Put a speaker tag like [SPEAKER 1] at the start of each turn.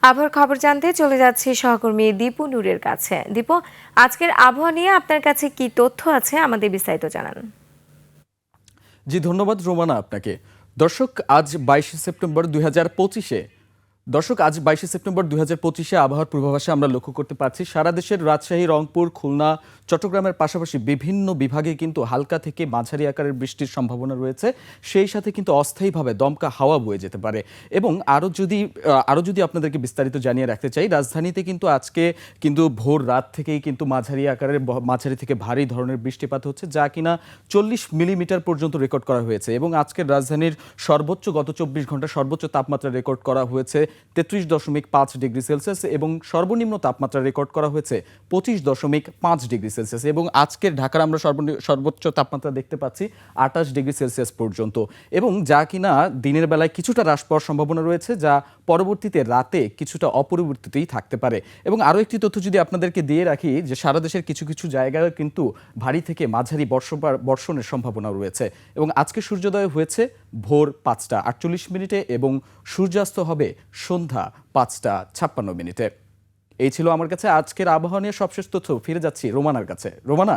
[SPEAKER 1] আবহাওয়ার খবর জানতে চলে যাচ্ছি সহকর্মী দীপু নূরের কাছে। দীপু, আজকের আবহাওয়া নিয়ে আপনার কাছে কি তথ্য আছে আমাদের বিস্তারিত জানান।
[SPEAKER 2] জি ধন্যবাদ রোমানা আপনাকে। দর্শক আজ 22শে সেপ্টেম্বর 2025-এ আবহাওয়ার পূর্বাভাসে আমরা লক্ষ্য করতে পারছি সারা দেশের রাজশাহী, রংপুর, খুলনা, চট্টগ্রামের পাশাপাশি বিভিন্ন বিভাগে কিন্তু হালকা থেকে মাঝারি আকারের বৃষ্টির সম্ভাবনা রয়েছে। সেই সাথে কিন্তু অস্থায়ীভাবে দমকা হাওয়া বয়ে যেতে পারে। এবং আরও যদি আপনাদেরকে বিস্তারিত জানিয়ে রাখতে চাই, রাজধানীতে কিন্তু আজকে কিন্তু ভোর রাত থেকেই কিন্তু মাঝারি থেকে ভারী ধরনের বৃষ্টিপাত হচ্ছে, যা কিনা 40 মিলিমিটার পর্যন্ত রেকর্ড করা হয়েছে। এবং আজকের রাজধানীর গত 24 ঘন্টা সর্বোচ্চ তাপমাত্রা রেকর্ড করা হয়েছে 33.5 ডিগ্রি সেলসিয়াস এবং সর্বনিম্ন তাপমাত্রা রেকর্ড করা হয়েছে 25.5 ডিগ্রি সেলসিয়াস। এবং আজকের ঢাকার আমরা সর্বোচ্চ তাপমাত্রা দেখতে পাচ্ছি 28 ডিগ্রি সেলসিয়াস পর্যন্ত, এবং যা কিনা দিনের বেলায় কিছুটা হ্রাস পাওয়ার সম্ভাবনা রয়েছে, যা পরবর্তীতে রাতে কিছুটা অপরিবর্তিতই থাকতে পারে। এবং আরও একটি তথ্য যদি আপনাদেরকে দিয়ে রাখি, যে সারা দেশের কিছু কিছু জায়গায় কিন্তু ভারী থেকে মাঝারি বর্ষণের সম্ভাবনা রয়েছে। এবং আজকে সূর্যোদয় হয়েছে ভোর 5টা 48 মিনিটে এবং সূর্যাস্ত হবে সন্ধ্যা 5টা 56 মিনিটে। এই ছিল আমার কাছে আজকের আবহাওয়া নিয়ে সবশেষ তথ্য। ফিরে যাচ্ছি রোমানার কাছে। রোমানা।